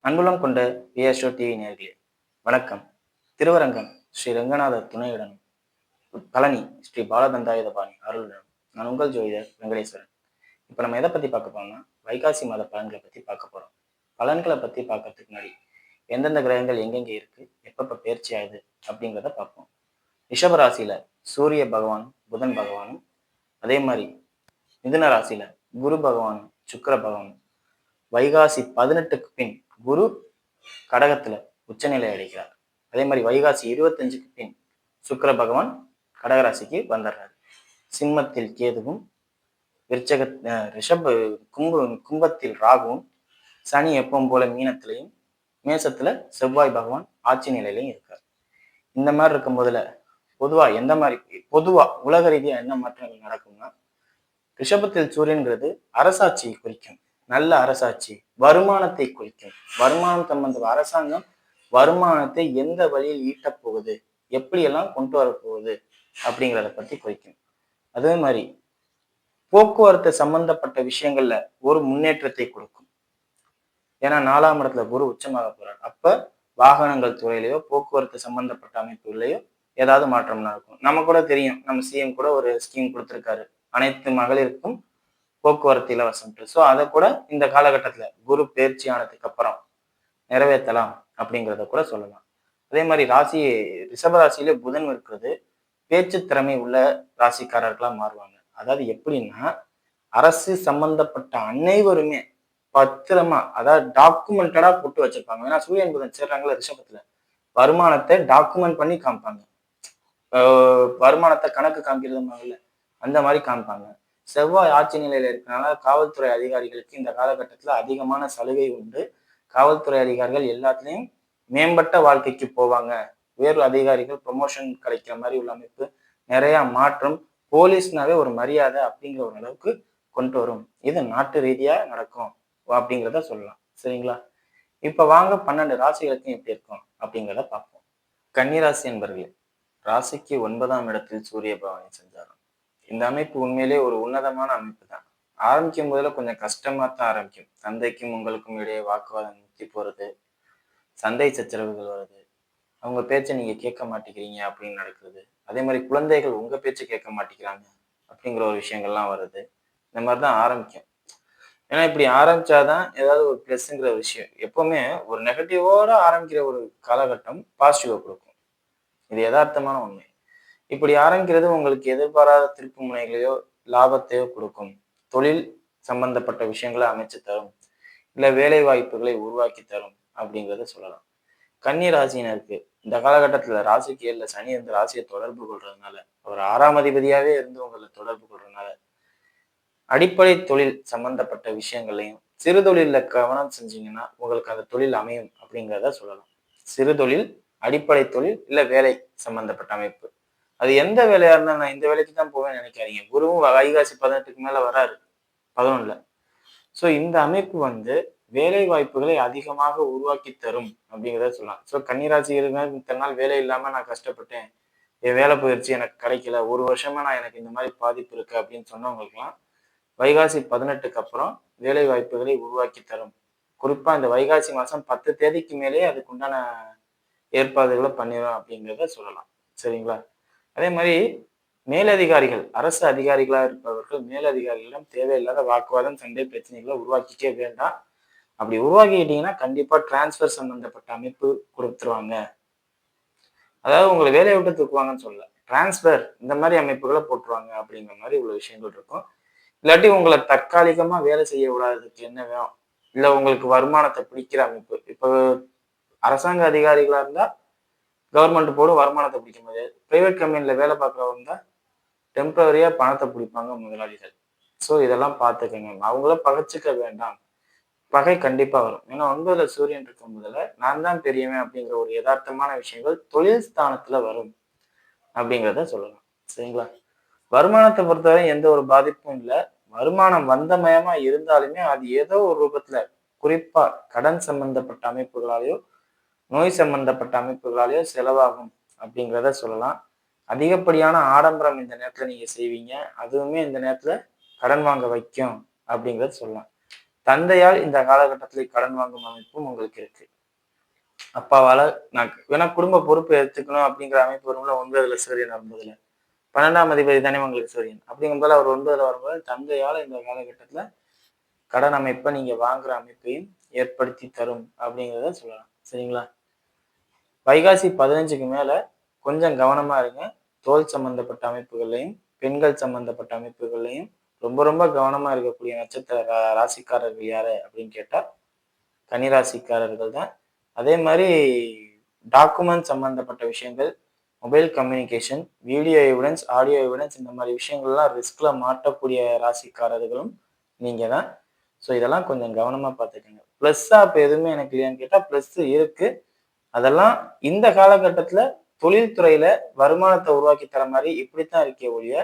அன்புள்ளம் கொண்ட PSO TV நேயர்களே வணக்கம். திருவரங்கம் ஸ்ரீ ரங்கநாதர் துணையுடன் பழனி ஸ்ரீ பாலதண்டாயுதபாணி அருளுடன் நான் உங்கள் ஜோதிடர் வெங்கடேஸ்வரன். இப்போ நம்ம எதை பத்தி பார்க்க போறோம்னா வைகாசி மாத பலன்களை பத்தி பார்க்க போறோம். பலன்களை பத்தி பார்க்கறதுக்கு முன்னாடி எந்தெந்த கிரகங்கள் எங்கெங்க இருக்கு, எப்பப்ப பயிற்சி ஆகுது அப்படிங்கிறத பார்ப்போம். ரிஷப ராசியில சூரிய பகவானும் புதன் பகவானும், அதே மாதிரி மிதுன ராசியில குரு பகவானும் சுக்கிர பகவானும், வைகாசி 18க்கு பின் குரு கடகத்துல உச்சநிலை அடைகிறார். அதே மாதிரி வைகாசி 25க்கு பின் சுக்கிர பகவான் கடகராசிக்கு வந்துடுறாரு. சிம்மத்தில் கேதுவும், விருச்சக ரிஷப கும்பத்தில் ராகுவும், சனி எப்பவும் போல மீனத்திலையும், மேசத்துல செவ்வாய் பகவான் ஆட்சி நிலையிலையும் இருக்கார். இந்த மாதிரி இருக்கும் போதுல பொதுவா உலக ரீதியா என்ன மாற்றங்கள் நடக்கும்னா, ரிஷபத்தில் சூரியன்கிறது அரசாட்சியை குறிக்கும். நல்ல அரசாட்சி, வருமானத்தை குறிக்கும். வருமானம் சம்பந்த அரசாங்கம் வருமானத்தை எந்த வழியில் ஈட்டப் போகுது, எப்படியெல்லாம் கொண்டு வரப்போகுது அப்படிங்கிறத பத்தி குறிக்கும். அதே மாதிரி போக்குவரத்து சம்பந்தப்பட்ட விஷயங்கள்ல ஒரு முன்னேற்றத்தை கொடுக்கும். ஏன்னா 4ஆம் இடத்துல குரு உச்சமாக போறார். அப்ப வாகனங்கள் துறையிலையோ போக்குவரத்து சம்பந்தப்பட்ட அமைப்புகளையோ ஏதாவது மாற்றம் நடக்கும். நம்ம கூட தெரியும், நம்ம சிஎம் கூட ஒரு ஸ்கீம் கொடுத்திருக்காரு, அனைத்து மகளிருக்கும் போக்குவரத்து இலவசம். ஸோ அதை கூட இந்த காலகட்டத்துல குரு பயிற்சி ஆனதுக்கு அப்புறம் நிறைவேற்றலாம் அப்படிங்கிறத கூட சொல்லலாம். அதே மாதிரி ரிஷபராசியிலே புதன் இருக்கிறது பேச்சு திறமை உள்ள ராசிக்காரர்களா மாறுவாங்க. அதாவது எப்படின்னா, அரசு சம்பந்தப்பட்ட அனைவருமே பத்திரமா, அதாவது டாக்குமெண்டடா போட்டு வச்சிருப்பாங்க. ஏன்னா சூரியன் புதன் சேர்றாங்களா ரிஷபத்துல, வருமானத்தை டாக்குமெண்ட் பண்ணி காமிப்பாங்க. வருமானத்தை கணக்கு காமிக்கிறது அந்த மாதிரி காமிப்பாங்க. செவ்வாய் ஆட்சி நிலையில இருக்கனால காவல்துறை அதிகாரிகளுக்கு இந்த காலகட்டத்துல அதிகமான சலுகை உண்டு. காவல்துறை அதிகாரிகள் எல்லாத்துலயும் மேம்பட்ட வாழ்க்கைக்கு போவாங்க. உயர் அதிகாரிகள் ப்ரொமோஷன் கிடைக்கிற மாதிரி உள்ள அமைப்பு, நிறைய மாற்றம், போலீஸ்னாவே ஒரு மரியாதை அப்படிங்கிற ஒரு அளவுக்கு கொண்டு வரும். இது நாட்டு ரீதியா நடக்கும் அப்படிங்கிறத சொல்லலாம். சரிங்களா? இப்ப வாங்க 12 ராசிகளுக்கும் எப்படி இருக்கும் அப்படிங்கிறத பார்ப்போம். கன்னிராசி என்பர்களே, ராசிக்கு 9ஆம் இடத்தில் சூரிய பகவான் செஞ்சார். இந்த அமைப்பு உண்மையிலே ஒரு உன்னதமான அமைப்பு தான். ஆரம்பிக்கும் போதுல கொஞ்சம் கஷ்டமா தான் ஆரம்பிக்கும். தந்தைக்கும் உங்களுக்கும் இடையே வாக்குவாதம் முத்தி போறது, சண்டை சச்சரவுகள் வருது, அவங்க பேச்சை நீங்க கேட்க மாட்டேங்கிறீங்க அப்படின்னு நடக்குது. அதே மாதிரி குழந்தைகள் உங்க பேச்சை கேட்க மாட்டேங்கிறாங்க அப்படிங்கிற ஒரு விஷயங்கள்லாம் வருது. இந்த மாதிரிதான் ஆரம்பிக்கும். ஏன்னா இப்படி ஆரம்பிச்சாதான் ஏதாவது ஒரு பிளஸ்ங்கிற விஷயம். எப்பவுமே ஒரு நெகட்டிவோட ஆரம்பிக்கிற ஒரு காலகட்டம் பாசிட்டிவா கொடுக்கும். இது யதார்த்தமான உண்மை. இப்படி ஆரம்பிக்கிறது உங்களுக்கு எதிர்பாராத திருப்பு முனைகளையோ லாபத்தையோ கொடுக்கும். தொழில் சம்பந்தப்பட்ட விஷயங்களை அமைச்சு தரும், இல்ல வேலை வாய்ப்புகளை உருவாக்கி தரும் அப்படிங்கிறத சொல்லலாம். கன்னி ராசினருக்கு இந்த காலகட்டத்துல ராசிக்கு 7ல சனி இருந்து ராசியை தொடர்பு கொள்றதுனால, அவர் 6ஆம் அதிபதியாவே இருந்து உங்களை தொடர்பு கொள்றதுனால, அடிப்படை தொழில் சம்பந்தப்பட்ட விஷயங்களையும் சிறு தொழில கவனம் செஞ்சீங்கன்னா உங்களுக்கு அந்த தொழில் அமையும் அப்படிங்கிறத சொல்லலாம். சிறு தொழில், அடிப்படை தொழில், இல்ல வேலை சம்பந்தப்பட்ட அமைப்பு, அது எந்த வேலையா இருந்தா நான் இந்த வேலைக்கு தான் போவேன்னு நினைக்காதீங்க. குருவும் வைகாசி 18க்கு மேல வராரு 11ல. ஸோ இந்த அமைப்பு வேலை வாய்ப்புகளை அதிகமாக உருவாக்கி தரும் அப்படிங்கிறத சொல்லலாம். ஸோ கன்னிராசி இத்தனை நாள் வேலை இல்லாம நான் கஷ்டப்பட்டேன், என் வேலை போயிடுச்சு, எனக்கு கிடைக்கல, ஒரு வருஷமா நான் எனக்கு இந்த மாதிரி பாதிப்பு இருக்கு அப்படின்னு சொன்னவங்களுக்குலாம் வைகாசி 18க்கு அப்புறம் வேலை வாய்ப்புகளை உருவாக்கி தரும். குறிப்பா இந்த வைகாசி மாசம் 10 தேதிக்கு மேலே அதுக்குண்டான ஏற்பாடுகளை பண்ணிடும் அப்படிங்கிறத சொல்லலாம். சரிங்களா? அதே மாதிரி மேலதிகாரிகள், அரசு அதிகாரிகளா இருப்பவர்கள் மேலதிகாரிகளிடம் தேவையில்லாத வாக்குவாதம், சண்டை, பிரச்சனைகளை உருவாக்கிக்கே வேண்டாம். அப்படி உருவாக்கிக்கிட்டீங்கன்னா கண்டிப்பா டிரான்ஸ்பர் சம்பந்தப்பட்ட அமைப்பு கொடுத்துருவாங்க. அதாவது உங்களை வேலையை விட்டு தூக்குவாங்கன்னு சொல்லல, டிரான்ஸ்பர் இந்த மாதிரி அமைப்புகளை போட்டுருவாங்க அப்படிங்கிற மாதிரி உள்ள விஷயங்கள் இருக்கும். இல்லாட்டி உங்களை தற்காலிகமா வேலை செய்ய விடாததுக்கு என்ன வேணும், இல்ல உங்களுக்கு வருமானத்தை பிடிக்கிற அமைப்பு. இப்போ அரசாங்க அதிகாரிகளா இருந்தா கவர்மெண்ட் போடும் வருமானத்தை பிடிக்க முடியாது. பிரைவேட் கம்பெனில வேலை பார்க்குறவங்க டெம்பரரியா பணத்தை பிடிப்பாங்க முதலாளிகள். ஸோ இதெல்லாம் பார்த்துக்கங்க. அவங்கள பகைச்சிக்க வேண்டாம். பகை கண்டிப்பா வரும். ஏன்னா 9ல சூரியன் இருக்கும் போதுல நான் தான் பெரியவன் அப்படிங்கிற ஒரு யதார்த்தமான விஷயங்கள் தொழில் ஸ்தானத்துல வரும் அப்படிங்கிறத சொல்லலாம். சரிங்களா? வருமானத்தை பொறுத்தவரை எந்த ஒரு பாதிப்பும் இல்லை. வருமானம் வந்தமயமா இருந்தாலுமே அது ஏதோ ஒரு ரூபத்துல, குறிப்பா கடன் சம்பந்தப்பட்ட அமைப்புகளாலேயோ நோய் சம்பந்தப்பட்ட அமைப்புகளாலேயோ செலவாகும் அப்படிங்கிறத சொல்லலாம். அதிகப்படியான ஆடம்பரம் இந்த நேரத்துல நீங்க செய்வீங்க. அதுவுமே இந்த நேரத்துல கடன் வாங்க வைக்கும் அப்படிங்கிறத சொல்லலாம். தந்தையால் இந்த காலகட்டத்தில் கடன் வாங்கும் அமைப்பும் உங்களுக்கு இருக்கு. அப்பாவால நான் வேணா குடும்ப பொறுப்பு எடுத்துக்கணும் அப்படிங்கிற அமைப்பு வரும்ல, 9ல சூரியன் வரும்போதுல 12ஆம் அதிபதி தானே உங்களுக்கு சூரியன். அப்படிங்கும்போது அவர் 9ல வரும்போது தந்தையால இந்த காலகட்டத்துல கடன் அமைப்பை நீங்க வாங்குற அமைப்பையும் ஏற்படுத்தி தரும் அப்படிங்கிறத சொல்லலாம். சரிங்களா? வைகாசி 15க்கு மேல கொஞ்சம் கவனமா இருங்க. தோல் சம்பந்தப்பட்ட அமைப்புகள்லையும், பெண்கள் சம்பந்தப்பட்ட அமைப்புகள்லையும் ரொம்ப ரொம்ப கவனமா இருக்கக்கூடிய நட்சத்திர ராசிக்காரர்கள் யாரு அப்படின்னு கேட்டா கன்னிராசிக்காரர்கள் தான். அதே மாதிரி டாக்குமெண்ட் சம்பந்தப்பட்ட விஷயங்கள், mobile communication, video evidence, audio evidence இந்த மாதிரி விஷயங்கள்லாம் ரிஸ்க்ல மாட்டக்கூடிய ராசிக்காரர்களும் நீங்க தான். ஸோ இதெல்லாம் கொஞ்சம் கவனமா பார்த்துக்கங்க. ப்ளஸ்ஸா இப்போ எதுவுமே எனக்கு இல்லையான்னு கேட்டால் ப்ளஸ் இருக்கு. அதெல்லாம் இந்த காலகட்டத்துல தொழில்துறையில வருமானத்தை உருவாக்கி தர மாதிரி இப்படித்தான் இருக்கே ஒழிய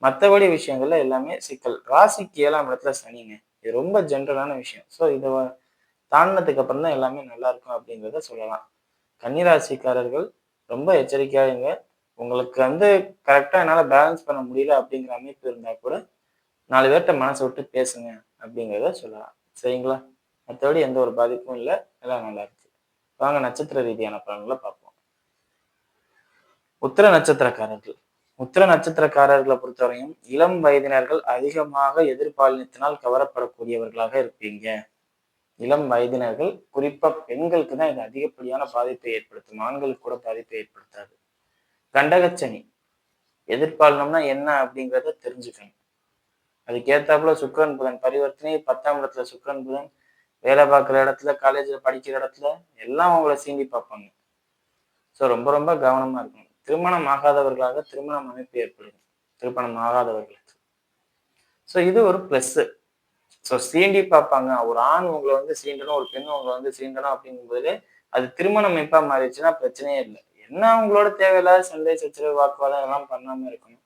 மற்றபடி விஷயங்கள்ல எல்லாமே சிக்கல். ராசிக்கு 7ஆம் இடத்துல சனிங்க. இது ரொம்ப ஜென்ரலான விஷயம். ஸோ இதை தாண்டினதுக்கு அப்புறம் தான் எல்லாமே நல்லா இருக்கும் அப்படிங்கிறத சொல்லலாம். கன்னிராசிக்காரர்கள் ரொம்ப எச்சரிக்கையா இருங்க. உங்களுக்கு கரெக்டா என்னால பேலன்ஸ் பண்ண முடியல அப்படிங்கிற அமைப்பு இருந்தா கூட 4 பேர்ட்ட மனசை விட்டு பேசுங்க அப்படிங்கிறத சொல்லலாம். சரிங்களா? மற்றபடி எந்த ஒரு பாதிப்பும் இல்லை. எல்லாம் நல்லா இருக்கு. வாங்க நட்சத்திர ரீதியான பலன்களை பார்ப்போம். உத்திர நட்சத்திரக்காரர்கள். உத்திர நட்சத்திரக்காரர்களை பொறுத்தவரையும் இளம் வயதினர்கள் அதிகமாக எதிர்பாலினத்தினால் கவரப்படக்கூடியவர்களாக இருப்பீங்க. இளம் வயதினர்கள் குறிப்பா பெண்களுக்கு தான் இது அதிகப்படியான பாதிப்பை ஏற்படுத்தும். ஆண்களுக்கு கூட பாதிப்பை ஏற்படுத்தாது. கண்டகச்சனி எதிர்பாலினம்னா என்ன அப்படிங்கிறத தெரிஞ்சுக்கணும். அதுக்கேத்தாப்புல சுக்கிரன் புதன் பரிவர்த்தனை 10ஆம் இடத்துல சுக்கிரன் புதன் வேலை பார்க்குற இடத்துல, காலேஜ்ல படிக்கிற இடத்துல எல்லாம் அவங்கள சீண்டி பார்ப்பாங்க. ஸோ ரொம்ப ரொம்ப கவனமா இருக்கணும். திருமணம் ஆகாதவர்களாக திருமணம் அமைப்பு ஏற்படும். திருமணம் ஆகாதவர்களுக்கு. ஸோ இது ஒரு பிளஸ். ஸோ சீண்டி பார்ப்பாங்க. ஒரு ஆண் உங்களை சீண்டணும், ஒரு பெண் உங்களை சீண்டணும் அப்படிங்கும்போது அது திருமண அமைப்பா மாறிடுச்சுன்னா பிரச்சனையே இல்லை. என்ன அவங்களோட தேவையில்லாத சண்டை, சச்சரவு, வாக்குவாதம் எல்லாம் பண்ணாம இருக்கணும்.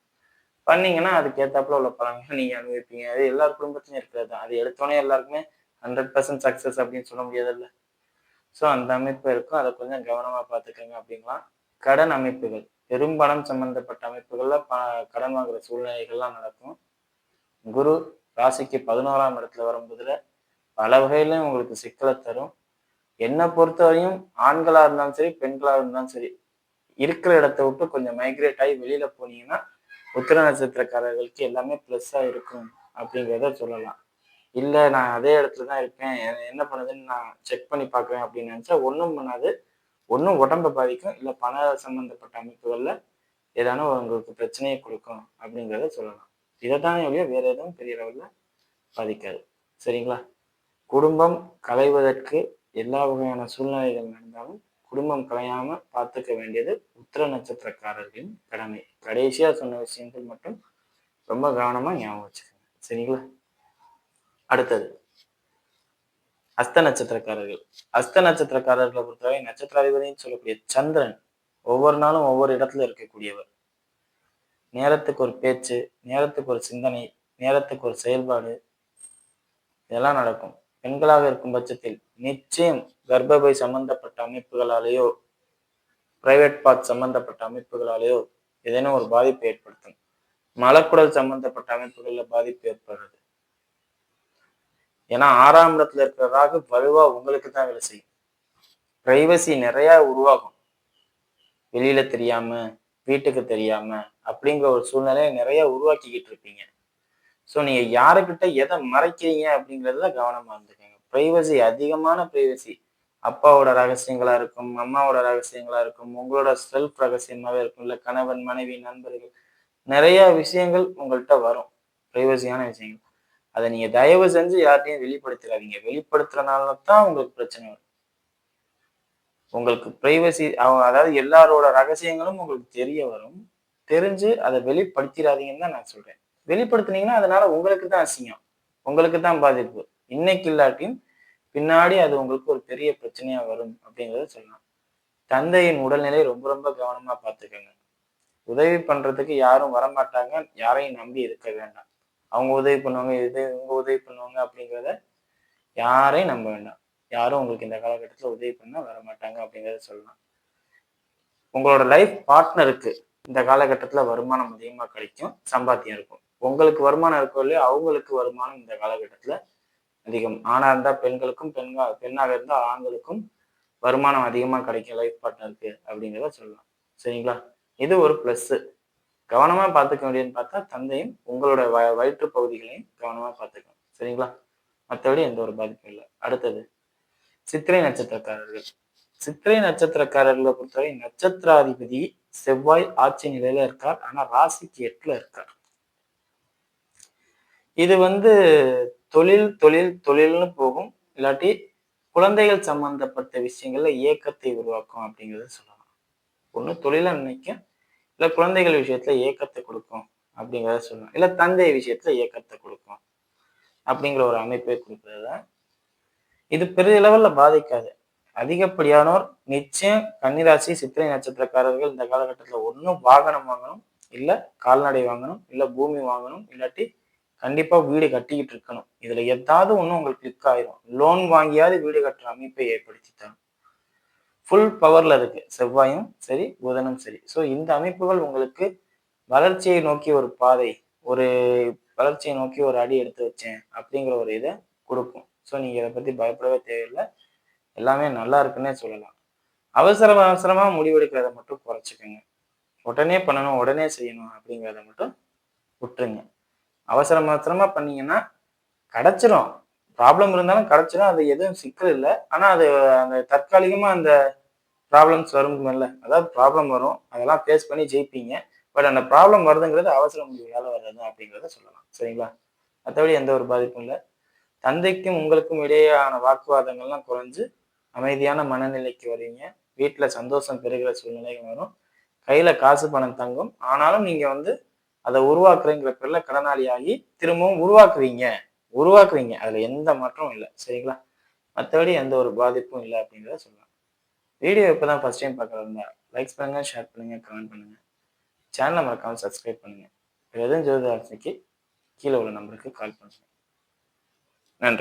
பண்ணீங்கன்னா அதுக்கு ஏத்தாப்புல உள்ள பலன்களை நீங்க அனுபவிப்பீங்க. அது எல்லார் குடும்பத்திலும் இருக்கிறது தான். அது எடுத்தோடனே எல்லாருக்குமே 100% சக்சஸ் அப்படின்னு சொல்ல முடியாதுல்ல. ஸோ அந்த அமைப்பு இருக்கும். அதை கொஞ்சம் கவனமா பார்த்துக்கங்க அப்படிங்கலாம். கடன் அமைப்புகள் பெரும்பணம் சம்பந்தப்பட்ட அமைப்புகள்ல கடன் வாங்குற சூழ்நிலைகள்லாம் நடக்கும். குரு ராசிக்கு 11ஆம் இடத்துல வரும்போதுல பல வகையிலும் உங்களுக்கு சிக்கலை தரும். என்னை பொறுத்தவரையும் ஆண்களா இருந்தாலும் சரி, பெண்களா இருந்தாலும் சரி, இருக்கிற இடத்த விட்டு கொஞ்சம் மைக்ரேட் ஆகி வெளியில போனீங்கன்னா உத்திர நட்சத்திரக்காரர்களுக்கு எல்லாமே பிளஸ்ஸா இருக்கும் அப்படிங்கிறத சொல்லலாம். இல்ல நான் அதே இடத்துல தான் இருப்பேன், என்ன பண்ணுதுன்னு நான் செக் பண்ணி பார்க்குறேன் அப்படின்னு நினைச்சா ஒன்றும் பண்ணாது. ஒன்றும் உடம்பை பாதிக்கும், இல்லை பண சம்பந்தப்பட்ட அமைப்புகள்ல ஏதானும் உங்களுக்கு பிரச்சனையை கொடுக்கும் அப்படிங்கிறத சொல்லலாம். இதை தானே ஒழிய வேற எதுவும் பெரிய அளவுல பாதிக்காது. சரிங்களா? குடும்பம் களைவதற்கு எல்லா வகையான சூழ்நிலைகள் நடந்தாலும் குடும்பம் கலையாம பார்த்துக்க வேண்டியது உத்திர நட்சத்திரக்காரர்களின் கடமை. கடைசியா சொன்ன விஷயங்கள் மட்டும் ரொம்ப கவனமா ஞாபகம் வச்சுக்கோங்க. சரிங்களா? அடுத்தது அஸ்த நட்சத்திரக்காரர்கள். அஸ்த நட்சத்திரக்காரர்களை பொறுத்தவரை நட்சத்திராதிபதினு சொல்லக்கூடிய சந்திரன் ஒவ்வொரு நாளும் ஒவ்வொரு இடத்துல இருக்கக்கூடியவர். நேரத்துக்கு ஒரு பேச்சு, நேரத்துக்கு ஒரு சிந்தனை, நேரத்துக்கு ஒரு செயல்பாடு இதெல்லாம் நடக்கும். பெண்களாக இருக்கும் பட்சத்தில் நிச்சயம் கர்ப்பப்பை சம்பந்தப்பட்ட அமைப்புகளாலேயோ, பிரைவேட் பார்ட் சம்பந்தப்பட்ட அமைப்புகளாலேயோ ஏதேனும் ஒரு பாதிப்பு ஏற்படுத்தும். மலக்குடல் சம்பந்தப்பட்ட அமைப்புகள்ல பாதிப்பு ஏற்படுறது. ஏன்னா 6ஆம் இடத்துல இருக்கிற ராகு வலுவா உங்களுக்கு தான் வேலை செய்யும். பிரைவசி நிறைய உருவாகும். வெளியில தெரியாம, வீட்டுக்கு தெரியாம அப்படிங்கிற ஒரு சூழ்நிலையை நிறைய உருவாக்கிக்கிட்டு இருப்பீங்க. ஸோ நீங்க யாருக்கிட்ட எதை மறைக்கிறீங்க அப்படிங்கிறதுல கவனமா இருந்துக்கோங்க. பிரைவசி அதிகமான பிரைவசி அப்பாவோட ரகசியங்களா இருக்கும், அம்மாவோட ரகசியங்களா இருக்கும், உங்களோட செல்ஃப் ரகசியமாவே இருக்கும், இல்லை கணவன், மனைவி, நண்பர்கள் நிறைய விஷயங்கள் உங்கள்கிட்ட வரும். பிரைவசியான விஷயங்கள். அதை நீங்க தயவு செஞ்சு யார்ட்டையும் வெளிப்படுத்திடாதீங்க. வெளிப்படுத்துறதுனால தான் உங்களுக்கு பிரச்சனை வரும். உங்களுக்கு பிரைவசி அதாவது எல்லாரோட ரகசியங்களும் உங்களுக்கு தெரிய வரும். தெரிஞ்சு அதை வெளிப்படுத்திடாதீங்கன்னு தான் நான் சொல்றேன். வெளிப்படுத்தினீங்கன்னா அதனால உங்களுக்கு தான் அசிங்கம், உங்களுக்கு தான் பாதிப்பு. இன்னைக்கு இல்லாட்டியும் பின்னாடி அது உங்களுக்கு ஒரு பெரிய பிரச்சனையா வரும் அப்படிங்கிறத சொல்லலாம். தந்தையின் உடல்நிலை ரொம்ப ரொம்ப கவனமா பார்த்துக்கோங்க. உதவி பண்றதுக்கு யாரும் வரமாட்டாங்க. யாரையும் நம்பி இருக்க வேண்டாம். அவங்க உதவி பண்ணுவாங்க, இவங்க உதவி பண்ணுவாங்க அப்படிங்கிறத யாரையும் நம்ப வேண்டாம். யாரும் உங்களுக்கு இந்த காலகட்டத்துல உதவி பண்ண வரமாட்டாங்க அப்படிங்கிறத சொல்லலாம். உங்களோட லைஃப் பார்ட்னருக்கு இந்த காலகட்டத்துல வருமானம் அதிகமா கிடைக்கும், சம்பாத்தியம் இருக்கும். உங்களுக்கு வருமானம் இருக்கோ இல்லையோ அவங்களுக்கு வருமானம் இந்த காலகட்டத்துல அதிகம். ஆணா இருந்தா பெண்களுக்கும், பெண்ணாக இருந்தா ஆண்களுக்கும் வருமானம் அதிகமா கிடைக்கும் லைஃப் பார்ட்னருக்கு அப்படிங்கிறத சொல்லலாம். சரிங்களா? இது ஒரு பிளஸ். கவனமா பார்த்துக்க வேண்டியதுன்னு பார்த்தா தந்தையும் உங்களோட வயிற்று பகுதிகளையும் கவனமா பார்த்துக்கணும். சரிங்களா? மற்றபடி எந்த ஒரு பாதிப்பும் இல்லை. அடுத்தது சித்திரை நட்சத்திரக்காரர்கள். சித்திரை நட்சத்திரக்காரர்களை பொறுத்தவரை நட்சத்திராதிபதி செவ்வாய் ஆட்சி நிலையில இருக்கார். ஆனா ராசிக்கு 8ல இருக்கார். இது தொழில் தொழில் தொழில்னு போகும். இல்லாட்டி குழந்தைகள் சம்பந்தப்பட்ட விஷயங்கள்ல ஏக்கத்தை உருவாக்கும் அப்படிங்கிறத சொல்லலாம். ஒண்ணு தொழிலை நினைக்கும், இல்ல குழந்தைகள் விஷயத்துல ஏக்கத்தை கொடுக்கும் அப்படிங்கிறத சொல்லலாம். இல்ல தந்தை விஷயத்துல ஏக்கத்தை கொடுக்கும் அப்படிங்கிற ஒரு அமைப்பை கொடுப்பதுதான். இது பெரிய லெவல்ல பாதிக்காது. அதிகப்படியானோர் நிச்சயம் கன்னிராசி சித்திரை நட்சத்திரக்காரர்கள் இந்த காலகட்டத்துல ஒன்றும் வாகனம் வாங்கணும், இல்ல கால்நடை வாங்கணும், இல்ல பூமி வாங்கணும், இல்லாட்டி கண்டிப்பா வீடு கட்டிக்கிட்டு இருக்கணும். இதுல ஏதாவது ஒண்ணு உங்களுக்கு கிளிக் ஆயிரும். லோன் வாங்கியாவது வீடு கட்டுற அமைப்பை ஏற்படுத்தி தரும். ஃபுல் பவர்ல இருக்கு செவ்வாயும் சரி, புதனும் சரி. ஸோ இந்த அமைப்புகள் உங்களுக்கு வளர்ச்சியை நோக்கி ஒரு பாதை, ஒரு வளர்ச்சியை நோக்கி ஒரு அடி எடுத்து வச்சேன் அப்படிங்கிற ஒரு இதை கொடுக்கும். ஸோ நீங்க இதை பத்தி பயப்படவே தேவையில்லை. எல்லாமே நல்லா இருக்குன்னே சொல்லலாம். அவசரமா முடிவெடுக்கிறத மட்டும் குறைச்சிக்கோங்க. உடனே பண்ணணும், உடனே செய்யணும் அப்படிங்கிறத மட்டும் விட்டுருங்க. அவசரமா பண்ணீங்கன்னா கிடைச்சிரும். ப்ராப்ளம் இருந்தாலும் கிடைச்சிரும். அது எதுவும் சிக்கல் இல்லை. ஆனா அது அந்த தற்காலிகமா அந்த ப்ராப்ளம்ஸ் வரும்ல, அதாவது ப்ராப்ளம் வரும். அதெல்லாம் ஃபேஸ் பண்ணி ஜெயிப்பீங்க. பட் அந்த ப்ராப்ளம் வருதுங்கிறது அவசர முடிவுனால வர்றது அப்படிங்கிறத சொல்லலாம். சரிங்களா? மற்றபடி எந்த ஒரு பாதிப்பும் இல்லை. தந்தைக்கும் உங்களுக்கும் இடையேயான வாக்குவாதங்கள்லாம் குறைஞ்சு அமைதியான மனநிலைக்கு வருவீங்க. வீட்டுல சந்தோஷம் பெருகிற சூழ்நிலைகள் வரும். கையில காசு பணம் தங்கும். ஆனாலும் நீங்க அதை உருவாக்குறேங்கிற பேர்ல கடனாளி ஆகி திரும்பவும் உருவாக்குவீங்க. அதுல எந்த மாற்றமும் இல்லை. சரிங்களா? மற்றபடி எந்த ஒரு பாதிப்பும் இல்லை அப்படிங்கிறத சொல்லலாம். வீடியோ இப்பதான் ஃபர்ஸ்ட் டைம் பார்க்குறதா லைக்ஸ் பண்ணுங்க, ஷேர் பண்ணுங்க, கமெண்ட் பண்ணுங்க. சேனலை மறக்காம சப்ஸ்கிரைப் பண்ணுங்க. எதுவும் ஜோதிட ஆலோசனைக்கு கீழே உள்ள நம்பருக்கு கால் பண்ணுங்க. நன்றி.